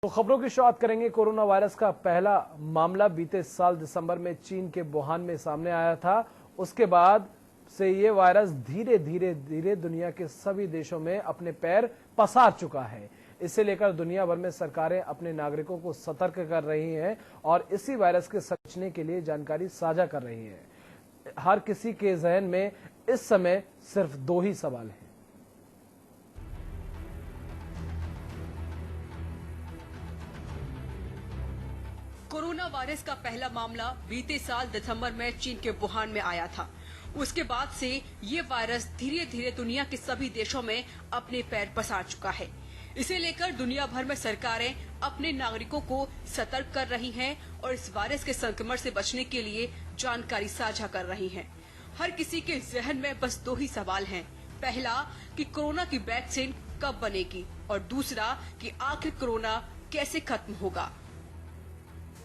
तो खबरों की शुरुआत करेंगे। कोरोना वायरस का पहला मामला बीते साल दिसंबर में चीन के वुहान में सामने आया था। उसके बाद से ये वायरस धीरे धीरे दुनिया के सभी देशों में अपने पैर पसार चुका है। इसे लेकर दुनिया भर में सरकारें अपने नागरिकों को सतर्क कर रही हैं और इसी वायरस के से बचने के लिए जानकारी साझा कर रही हैं। हर किसी के जहन में इस समय सिर्फ दो ही सवाल हैं। कोरोना वायरस का पहला मामला बीते साल दिसंबर में चीन के वुहान में आया था। उसके बाद से ये वायरस धीरे धीरे दुनिया के सभी देशों में अपने पैर पसार चुका है। इसे लेकर दुनिया भर में सरकारें अपने नागरिकों को सतर्क कर रही हैं और इस वायरस के संक्रमण से बचने के लिए जानकारी साझा कर रही हैं। हर किसी के जहन में बस दो ही सवाल हैं। पहला कि कोरोना की वैक्सीन कब बनेगी और दूसरा कि आखिर कोरोना कैसे खत्म होगा।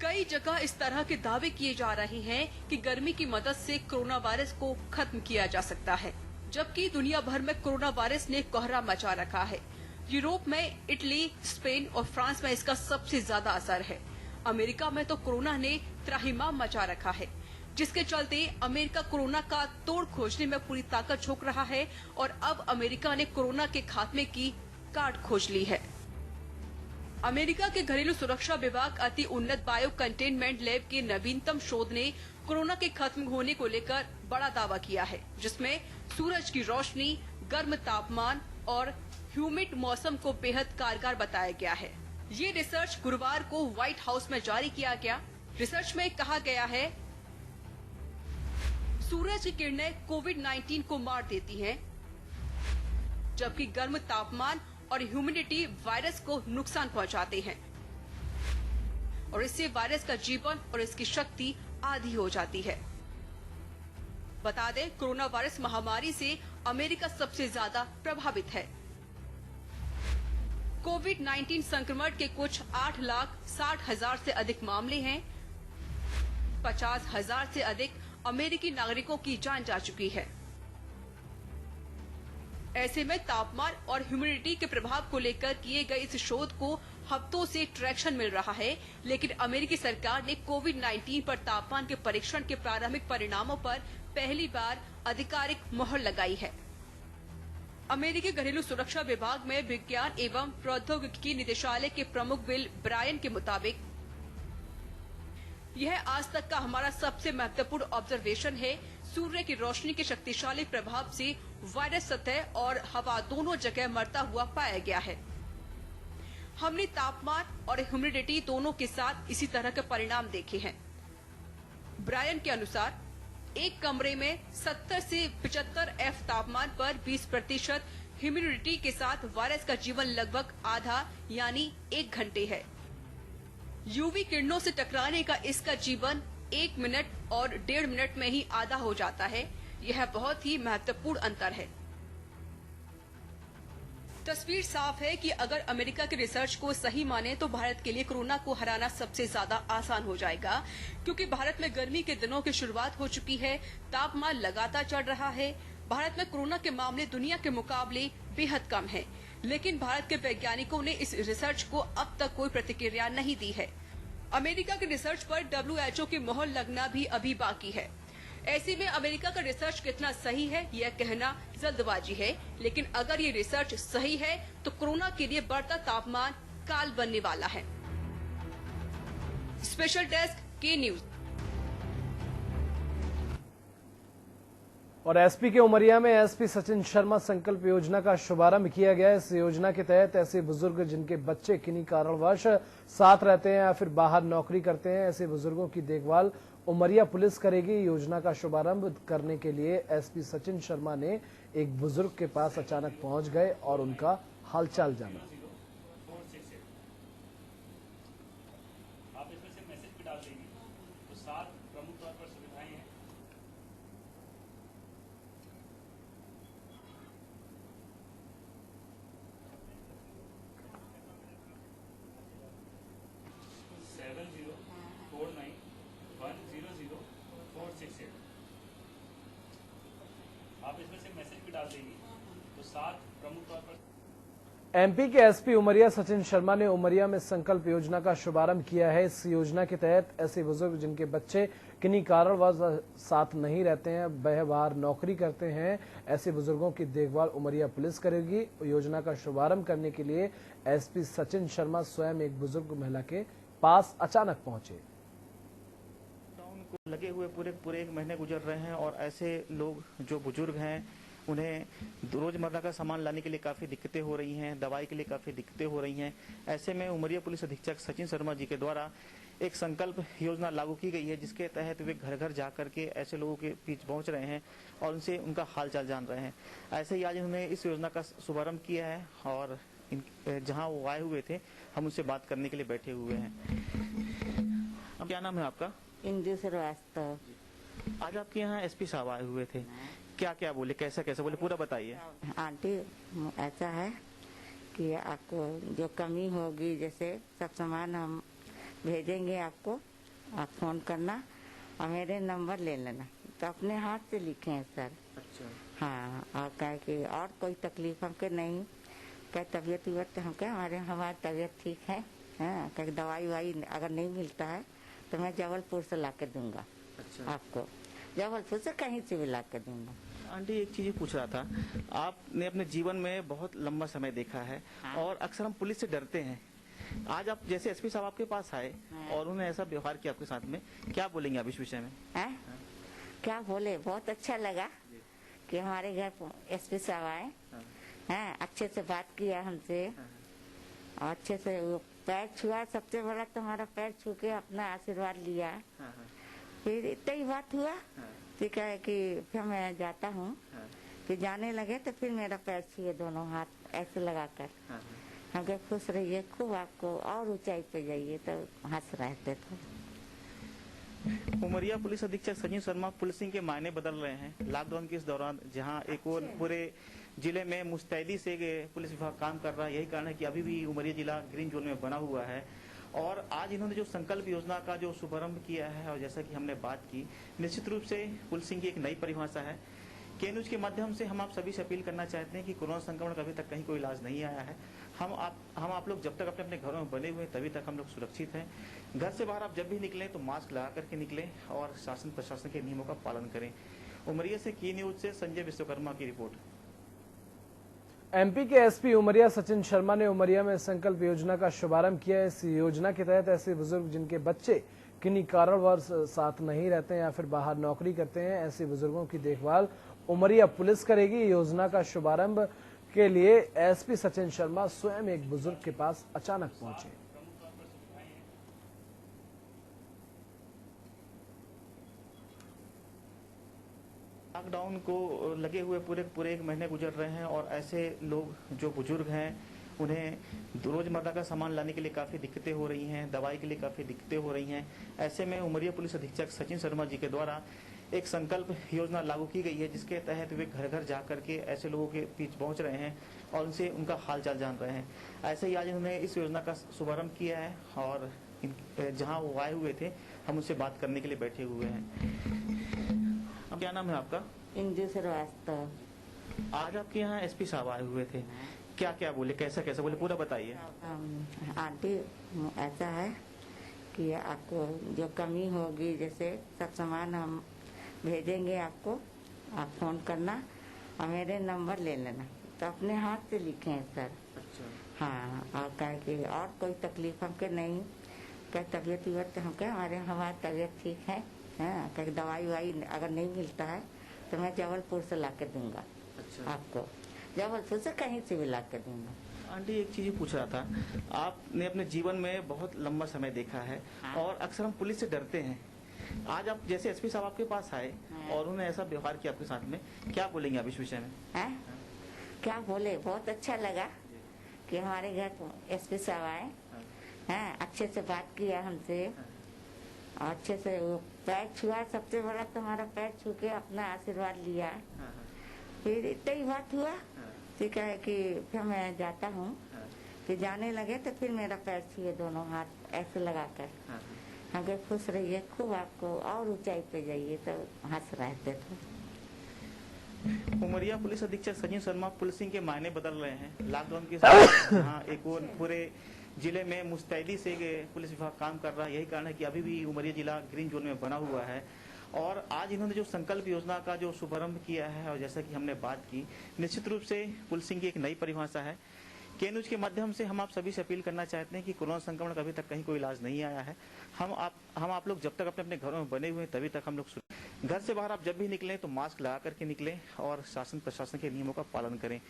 कई जगह इस तरह के दावे किए जा रहे हैं कि गर्मी की मदद से कोरोना वायरस को खत्म किया जा सकता है, जबकि दुनिया भर में कोरोना वायरस ने कोहरा मचा रखा है। यूरोप में इटली, स्पेन और फ्रांस में इसका सबसे ज्यादा असर है। अमेरिका में तो कोरोना ने त्राहिमाम मचा रखा है, जिसके चलते अमेरिका कोरोना का तोड़ खोजने में पूरी ताकत झोंक रहा है और अब अमेरिका ने कोरोना के खात्मे की काट खोज ली है। अमेरिका के घरेलू सुरक्षा विभाग अति उन्नत बायो कंटेनमेंट लैब के नवीनतम शोध ने कोरोना के खत्म होने को लेकर बड़ा दावा किया है, जिसमें सूरज की रोशनी, गर्म तापमान और ह्यूमिड मौसम को बेहद कारगर बताया गया है। ये रिसर्च गुरुवार को व्हाइट हाउस में जारी किया गया। रिसर्च में कहा गया है, सूरज की किरणें कोविड-19 को मार देती हैं, जबकि गर्म तापमान और ह्यूमिडिटी वायरस को नुकसान पहुंचाते हैं और इससे वायरस का जीवन और इसकी शक्ति आधी हो जाती है। बता दें, कोरोना वायरस महामारी से अमेरिका सबसे ज्यादा प्रभावित है। कोविड-19 संक्रमण के कुछ 8,60,000 से अधिक मामले हैं। 50,000 से अधिक अमेरिकी नागरिकों की जान जा चुकी है। ऐसे में तापमान और ह्यूमिडिटी के प्रभाव को लेकर किए गए इस शोध को हफ्तों से ट्रैक्शन मिल रहा है, लेकिन अमेरिकी सरकार ने कोविड-19 पर तापमान के परीक्षण के प्रारंभिक परिणामों पर पहली बार आधिकारिक मोहर लगाई है। अमेरिकी घरेलू सुरक्षा विभाग में विज्ञान एवं प्रौद्योगिकी निदेशालय के प्रमुख बिल ब्रायन के मुताबिक यह आज तक का हमारा सबसे महत्वपूर्ण ऑब्जर्वेशन है। सूर्य की रोशनी के शक्तिशाली प्रभाव से वायरस सतह और हवा दोनों जगह मरता हुआ पाया गया है। हमने तापमान और ह्यूमिडिटी दोनों के साथ इसी तरह के परिणाम देखे हैं। ब्रायन के अनुसार एक कमरे में 70 से 75 F तापमान पर 20% ह्यूमिडिटी के साथ वायरस का जीवन लगभग आधा यानी 1 घंटे है। यूवी किरणों से टकराने का इसका जीवन 1 मिनट और 1.5 मिनट में ही आधा हो जाता है। यह बहुत ही महत्वपूर्ण अंतर है। तस्वीर साफ है कि अगर अमेरिका के रिसर्च को सही माने तो भारत के लिए कोरोना को हराना सबसे ज्यादा आसान हो जाएगा, क्योंकि भारत में गर्मी के दिनों की शुरुआत हो चुकी है। तापमान लगातार चढ़ रहा है। भारत में कोरोना के मामले दुनिया के मुकाबले बेहद कम है, लेकिन भारत के वैज्ञानिकों ने इस रिसर्च को अब तक कोई प्रतिक्रिया नहीं दी है। अमेरिका के रिसर्च पर WHO की मोहर लगना भी अभी बाकी है। ऐसे में अमेरिका का रिसर्च कितना सही है यह कहना जल्दबाजी है, लेकिन अगर ये रिसर्च सही है तो कोरोना के लिए बढ़ता तापमान काल बनने वाला है। स्पेशल डेस्क के न्यूज। और एसपी के उमरिया में एसपी सचिन शर्मा संकल्प योजना का शुभारंभ किया गया। इस योजना के तहत ऐसे बुजुर्ग जिनके बच्चे किन्हीं कारणवश साथ रहते हैं या फिर बाहर नौकरी करते हैं, ऐसे बुजुर्गों की देखभाल उमरिया पुलिस करेगी। योजना का शुभारंभ करने के लिए एसपी सचिन शर्मा ने एक बुजुर्ग के पास अचानक पहुंच गए और उनका हालचाल जाना। आप इसमें से मैसेज भी डाल देंगे तो 7 प्रमुख तौर पर सुविधाएं हैं। आप इसमें से मैसेज भी डाल देंगे तो 7 प्रमुख तौर पर एमपी के एसपी उमरिया सचिन शर्मा ने उमरिया में संकल्प योजना का शुभारंभ किया है। इस योजना के तहत ऐसे बुजुर्ग जिनके बच्चे किन्हीं कारणवश साथ नहीं रहते हैं, वह बाहर नौकरी करते हैं, ऐसे बुजुर्गों की देखभाल उमरिया पुलिस करेगी। योजना का शुभारंभ करने के लिए एसपी सचिन शर्मा स्वयं एक बुजुर्ग महिला के पास अचानक पहुंचे। लॉकडाउन को लगे हुए पूरे एक महीने गुजर रहे हैं और ऐसे लोग जो बुजुर्ग हैं उन्हें रोजमर्रा का सामान लाने के लिए काफी दिक्कतें हो रही हैं, दवाई के लिए काफी दिक्कतें हो रही हैं। ऐसे में उमरिया पुलिस अधीक्षक सचिन शर्मा जी के द्वारा एक संकल्प योजना लागू की गई है, जिसके तहत वे घर घर जाकर के ऐसे लोगों के बीच पहुंच रहे हैं और उनसे उनका हाल चाल जान रहे हैं। ऐसे ही आज उन्होंने इस योजना का शुभारंभ किया है और जहाँ वो आए हुए थे हम उनसे बात करने के लिए बैठे हुए हैं। क्या नाम है आपका? इंदु श्रीवास्तव। आज आपके यहाँ एसपी साहब आए हुए थे, क्या क्या बोले, कैसा कैसा बोले, पूरा बताइए। आंटी, ऐसा है कि आपको जो कमी होगी, जैसे सब सामान हम भेजेंगे आपको, आप फोन करना और मेरे नंबर ले लेना। तो अपने हाथ से लिखे हैं सर। अच्छा। हाँ, और कह कि और कोई तकलीफ हमके नहीं, क्या तबीयत वबीयत हमके हमारी तबीयत ठीक है। हाँ, क्या दवाई वाई अगर नहीं मिलता है तो मैं जबलपुर से ला के दूंगा। अच्छा। आपको जबलपुर से कहीं से भी ला के दूंगा। आंटी, एक चीज पूछ रहा था, आपने अपने जीवन में बहुत लंबा समय देखा है। हाँ। और अक्सर हम पुलिस से डरते हैं। आज आप जैसे एसपी साहब आपके पास आए। हाँ। और उन्होंने ऐसा व्यवहार किया आपके साथ में, क्या बोलेंगे आप इस विषय में? है? क्या बोले, बहुत अच्छा लगा कि हमारे घर एसपी साहब आए हैं, अच्छे से बात किया हमसे और अच्छे से वो पैर छुआ। सबसे बड़ा तुम्हारा पैर छू के अपना आशीर्वाद लिया। फिर इतना ही बात हुआ, फिर कहे कि फिर मैं जाता हूँ। फिर जाने लगे तो फिर मेरा पैर छुए दोनों हाथ ऐसे लगाकर। हम कहे खुश रहिए खूब, आपको और ऊंचाई पे जाइए, तो हंस रहते थे। उमरिया पुलिस अधीक्षक सचिन शर्मा, पुलिसिंग के मायने बदल रहे हैं लॉकडाउन के इस दौरान, जहां एक और पूरे जिले में मुस्तैदी से पुलिस विभाग काम कर रहा है। यही कारण है कि अभी भी उमरिया जिला ग्रीन जोन में बना हुआ है। और आज इन्होंने जो संकल्प योजना का जो शुभारंभ किया है, और जैसा कि हमने बात की, निश्चित रूप से पुलिसिंग की एक नई परिभाषा है। के न्यूज के माध्यम से हम आप सभी से अपील करना चाहते हैं कि कोरोना संक्रमण का अभी तक कहीं कोई इलाज नहीं आया है। हम आप लोग जब तक अपने अपने घरों में बने हुए हैं तभी तक हम लोग सुरक्षित हैं। घर से बाहर आप जब भी निकलें तो मास्क लगा करके निकलें और शासन प्रशासन के नियमों का पालन करें। उमरिया से की न्यूज से संजय विश्वकर्मा की रिपोर्ट। एमपी के एसपी उमरिया सचिन शर्मा ने उमरिया में संकल्प योजना का शुभारंभ किया। इस योजना के तहत ऐसे बुजुर्ग जिनके बच्चे किन्हीं कारणवश साथ नहीं रहते हैं या फिर बाहर नौकरी करते हैं, ऐसे बुजुर्गों की देखभाल उमरिया पुलिस करेगी। योजना का शुभारंभ के लिए एसपी सचिन शर्मा स्वयं एक बुजुर्ग के पास अचानक पहुंचे। लॉकडाउन को लगे हुए पूरे एक महीने गुजर रहे हैं और ऐसे लोग जो बुजुर्ग हैं उन्हें रोजमर्रा का सामान लाने के लिए काफी दिक्कतें हो रही हैं, दवाई के लिए काफी दिक्कतें हो रही हैं। ऐसे में उमरिया पुलिस अधीक्षक सचिन शर्मा जी के द्वारा एक संकल्प योजना लागू की गई है, जिसके तहत वे घर घर जाकर के ऐसे लोगों के बीच पहुंच रहे हैं और उनसे उनका हाल चाल जान रहे हैं। ऐसे ही आज उन्होंने इस योजना का शुभारंभ किया है और जहाँ वो आए हुए थे हम उनसे बात करने के लिए बैठे हुए हैं। क्या नाम है आपका? इंदु श्रीवास्तव। आज आपके यहाँ एसपी साहब आए हुए थे, क्या क्या बोले, कैसा कैसा बोले, पूरा बताइए। आंटी, ऐसा है कि आपको जो कमी होगी, जैसे सब सामान हम भेजेंगे आपको, आप फोन करना और मेरे नंबर ले लेना। तो अपने हाथ से लिखे हैं सर। अच्छा। हाँ, और कह कि और कोई तकलीफ हमके नहीं, क्या तबीयत वबीयत हमके हमारी तबीयत ठीक है। हाँ, क्या दवाई वाई अगर नहीं मिलता है तो मैं जबलपुर से ला के दूंगा। अच्छा। आपको जबलपुर से कहीं से भी ला के दूंगा। आंटी, एक चीज पूछ रहा था, आपने अपने जीवन में बहुत लंबा समय देखा है। हाँ। और अक्सर हम पुलिस से डरते हैं। आज आप जैसे एसपी साहब आपके पास आए। हाँ। और उन्होंने ऐसा व्यवहार किया आपके साथ में, क्या बोलेंगे आप इस विषय में? है? क्या बोले, बहुत अच्छा लगा कि हमारे घर एसपी साहब आए हैं, अच्छे से बात किया हमसे और अच्छे से वो पैर छुआ। सबसे बड़ा तुम्हारा पैर छू के अपना आशीर्वाद लिया। फिर इतना ही बात हुआ, फिर कहे कि फिर मैं जाता हूँ। फिर जाने लगे तो फिर मेरा पैर छुए दोनों हाथ ऐसे लगाकर। हम कहे खुश रहिए खूब, आपको और ऊंचाई पे जाइए, तो हंस रहते थे। उमरिया पुलिस अधीक्षक संजीव शर्मा पुलिसिंग के मायने बदल रहे हैं। लॉकडाउन के यहाँ एक और पूरे जिले में मुस्तैदी से पुलिस विभाग काम कर रहा है। यही कारण है कि अभी भी उमरिया जिला ग्रीन जोन में बना हुआ है। और आज इन्होंने जो संकल्प योजना का जो शुभारंभ किया है, और जैसा कि हमने बात की, निश्चित रूप से पुलिसिंग की एक नई परिभाषा है। के न्यूज के माध्यम से हम आप सभी से अपील करना चाहते हैं कि कोरोना संक्रमण का अभी तक कहीं कोई इलाज नहीं आया है। हम आप लोग जब तक अपने अपने घरों में बने हुए हैं तभी तक हम लोग घर से बाहर आप जब भी निकलें तो मास्क लगा करके निकलें और शासन प्रशासन के नियमों का पालन करें।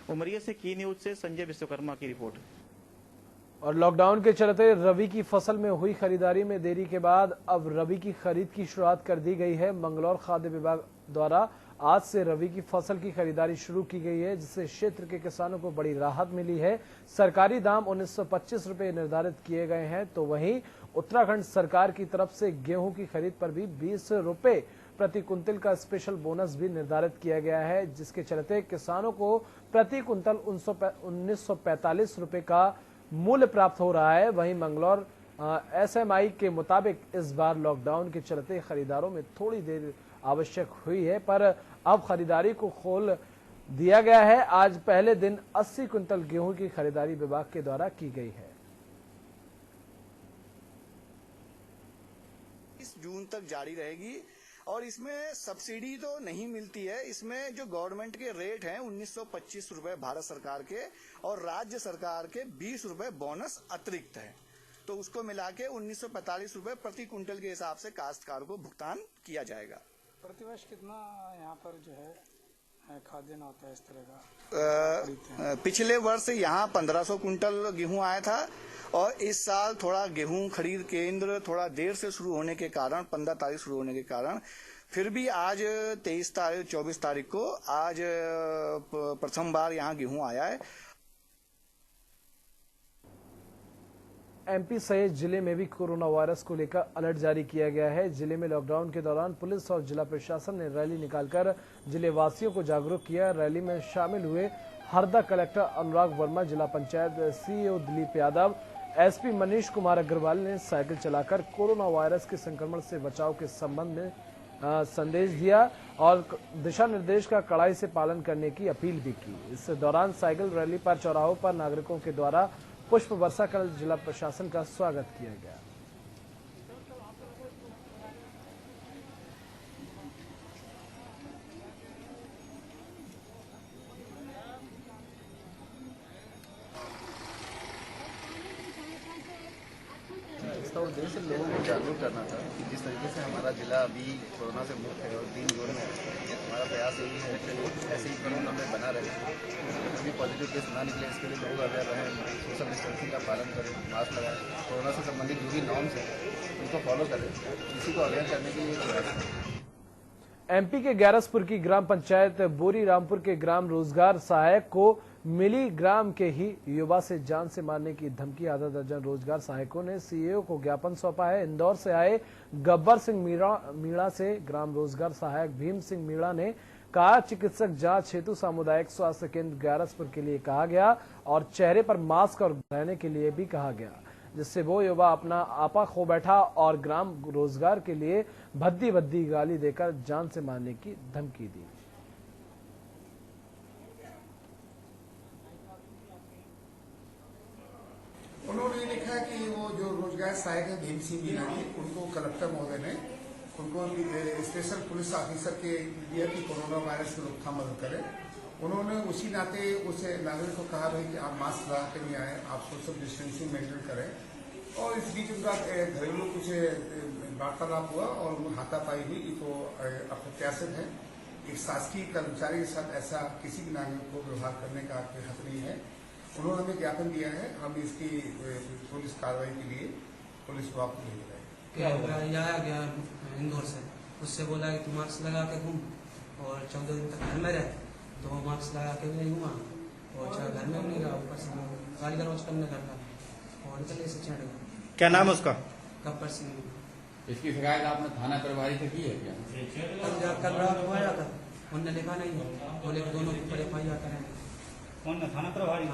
उमरिया से की न्यूज से संजय विश्वकर्मा की रिपोर्ट। और लॉकडाउन के चलते रबी की फसल में हुई खरीदारी में देरी के बाद अब रबी की खरीद की शुरुआत कर दी गई है। मंगलौर खाद्य विभाग द्वारा आज से रबी की फसल की खरीदारी शुरू की गई है, जिससे क्षेत्र के किसानों को बड़ी राहत मिली है। सरकारी दाम 1925 रुपए निर्धारित किए गए हैं, तो वहीं उत्तराखंड सरकार की तरफ से गेहूं की खरीद पर भी 20 रुपए प्रति कुंतल का स्पेशल बोनस भी निर्धारित किया गया है, जिसके चलते किसानों को प्रति कुंतल 1945 रुपए का मूल्य प्राप्त हो रहा है। वहीं मंगलौर एसएमआई के मुताबिक इस बार लॉकडाउन के चलते खरीदारों में थोड़ी देर आवश्यक हुई है, पर अब खरीदारी को खोल दिया गया है। आज पहले दिन 80 कुंतल गेहूं की खरीदारी विभाग के द्वारा की गई है। 20 जून तक जारी रहेगी और इसमें सब्सिडी तो नहीं मिलती है। इसमें जो गवर्नमेंट के रेट हैं 1925 रुपए भारत सरकार के और राज्य सरकार के 20 रुपए बोनस अतिरिक्त है, तो उसको मिला के 1945 रुपए प्रति कुंटल के हिसाब से काश्तकार को भुगतान किया जाएगा। प्रतिवर्ष कितना यहाँ पर जो है खाद्यान्न होता है इस तरह का? पिछले वर्ष यहाँ 1500 कुंटल गेहूं आया था और इस साल थोड़ा गेहूं खरीद केंद्र थोड़ा देर से शुरू होने के कारण 15 तारीख शुरू होने के कारण फिर भी आज 24 तारीख को आज प्रथम बार यहाँ गेहूं आया है। एमपी सहित जिले में भी कोरोना वायरस को लेकर अलर्ट जारी किया गया है। जिले में लॉकडाउन के दौरान पुलिस और जिला प्रशासन ने रैली निकालकर जिले वासियों को जागरूक किया। रैली में शामिल हुए हरदा कलेक्टर अनुराग वर्मा, जिला पंचायत सीईओ दिलीप यादव, एसपी मनीष कुमार अग्रवाल ने साइकिल चलाकर कोरोना वायरस के संक्रमण से बचाव के संबंध में संदेश दिया और दिशा निर्देश का कड़ाई से पालन करने की अपील भी की। इस दौरान साइकिल रैली पर चौराहों पर नागरिकों के द्वारा पुष्प वर्षा कर जिला प्रशासन का स्वागत किया गया। इसका उद्देश्य लोगों को जागरूक करना था कि जिस तरीके से हमारा जिला अभी कोरोना से मुक्त है और ग्रीन जोन में है, हमारा प्रयास यही है कि ऐसे ही कोरोना में बना रहे, कभी पॉजिटिव केस ना निकले, इसके लिए लोग अवेयर रहें, सोशल डिस्टेंसिंग का पालन करें, मास्क लगाएं, कोरोना से संबंधित जो भी नॉर्म्स हैं उनको फॉलो करें, इसी को अवेयर करने के लिए प्रयास करें। एमपी के ग्यारसपुर की ग्राम पंचायत बोरी रामपुर के ग्राम रोजगार सहायक को मिली ग्राम के ही युवा से जान से मारने की धमकी। आधा दर्जन रोजगार सहायकों ने सीईओ को ज्ञापन सौंपा है। इंदौर से आए गब्बर सिंह मीणा से ग्राम रोजगार सहायक भीम सिंह मीणा ने कहा, चिकित्सक जांच हेतु सामुदायिक स्वास्थ्य केंद्र ग्यारसपुर के लिए कहा गया और चेहरे पर मास्क और रहने के लिए भी कहा गया, जिससे वो युवा अपना आपा खो बैठा और ग्राम रोजगार के लिए भद्दी भद्दी गाली देकर जान से मारने की धमकी दी। उन्होंने लिखा कि वो जो रोजगार सहायक है भीम सिंह मीणा जी, उनको कलेक्टर महोदय ने उनको स्पेशल पुलिस ऑफिसर के दिया कि कोरोना वायरस की रोकथाम मदद करें। उन्होंने उसी नाते उस नागरिक को कहा भाई कि आप मास्क लगा कर नहीं आए, आप सोशल डिस्टेंसिंग मेंटेन करें। और इस बीच उनका घरेलू कुछ वार्तालाप हुआ और हाथापाई हुई, तो अप्रत्याशित है। एक शासकीय कर्मचारी के साथ ऐसा किसी भी नागरिक को व्यवहार करने का कोई हक नहीं है। उन्होंने हमें ज्ञापन दिया है, हम इसकी पुलिस कार्रवाई के लिए पुलिस विभाग को भेज रहे हैं। आया गया इंदौर से, उससे बोला कि तू मास्क लगा के घूम और 14 दिन तक घर में रहे, तो वो मास्क लगा के नहीं घूमा और घर में नहीं रहा, ऊपर से गाली गलौज करने लगा और निकले से चढ़ गया। क्या नाम है उसका? गब्बर सिंह। इसकी शिकायत आपने थाना प्रभारी से की है क्या? कल रात को आया था, उनने लिखा नहीं, बोले दोनों के ऊपर FIR करेंगे। कौन थाना प्रभारी?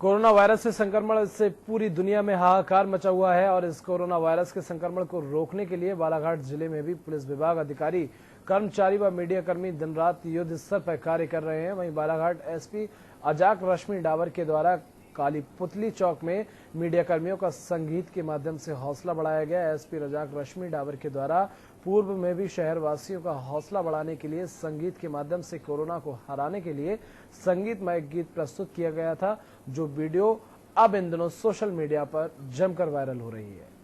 कोरोना वायरस से संक्रमण से पूरी दुनिया में हाहाकार मचा हुआ है और इस कोरोना वायरस के संक्रमण को रोकने के लिए बालाघाट जिले में भी पुलिस विभाग अधिकारी कर्मचारी व मीडिया कर्मी दिन रात युद्ध स्तर पर कार्य कर रहे हैं। वहीं बालाघाट एसपी अजाक रश्मि डावर के द्वारा काली पुतली चौक में मीडिया कर्मियों का संगीत के माध्यम से हौसला बढ़ाया गया। एसपी अजाक रश्मि डावर के द्वारा पूर्व में भी शहर वासियों का हौसला बढ़ाने के लिए संगीत के माध्यम से कोरोना को हराने के लिए संगीतमय गीत प्रस्तुत किया गया था, जो वीडियो अब इन दिनों सोशल मीडिया पर जमकर वायरल हो रही है।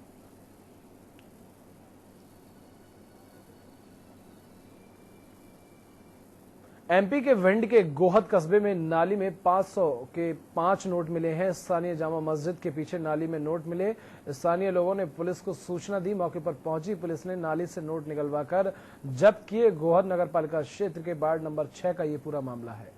एमपी के भिंड के गोहद कस्बे में नाली में 500 के 5 नोट मिले हैं। स्थानीय जामा मस्जिद के पीछे नाली में नोट मिले। स्थानीय लोगों ने पुलिस को सूचना दी। मौके पर पहुंची पुलिस ने नाली से नोट निकलवाकर जब्त किए। गोहद नगरपालिका क्षेत्र के वार्ड नंबर 6 का ये पूरा मामला है।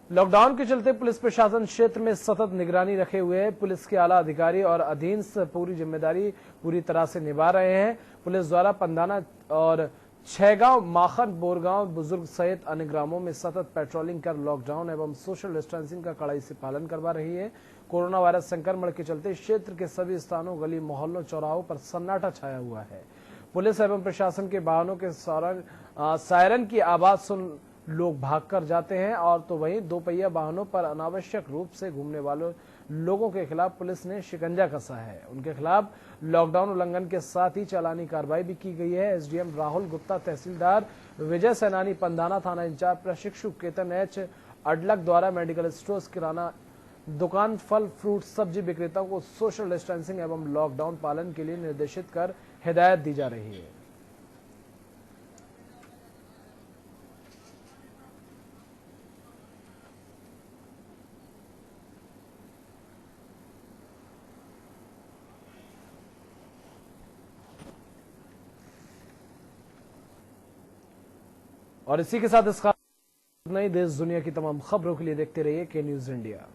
लॉकडाउन के चलते पुलिस प्रशासन क्षेत्र में सतत निगरानी रखे हुए है। पुलिस के आला अधिकारी और अधीनस्थ पूरी जिम्मेदारी पूरी तरह से निभा रहे हैं। पुलिस द्वारा पंदाना और छैगांव, माखन, बोरगांव, बुजुर्ग सहित अन्य ग्रामों में सतत पेट्रोलिंग कर लॉकडाउन एवं सोशल डिस्टेंसिंग का कड़ाई से पालन करवा रही है। कोरोना वायरस संक्रमण के चलते क्षेत्र के सभी स्थानों, गली मोहल्लों, चौराहों पर सन्नाटा छाया हुआ है। पुलिस एवं प्रशासन के वाहनों के सायरन की आवाज सुन लोग भागकर जाते हैं और तो वहीं दोपहिया वाहनों पर अनावश्यक रूप से घूमने वाले लोगों के खिलाफ पुलिस ने शिकंजा कसा है। उनके खिलाफ लॉकडाउन उल्लंघन के साथ ही चालानी कार्रवाई भी की गई है। एसडीएम राहुल गुप्ता, तहसीलदार विजय सैनानी, पंदाना थाना इंचार्ज प्रशिक्षु केतन एच अडलक द्वारा मेडिकल स्टोर्स, किराना दुकान, फल फ्रूट सब्जी विक्रेताओं को सोशल डिस्टेंसिंग एवं लॉकडाउन पालन के लिए निर्देशित कर हिदायत दी जा रही है। और इसी के साथ इस नई देश दुनिया की तमाम खबरों के लिए देखते रहिए के न्यूज इंडिया।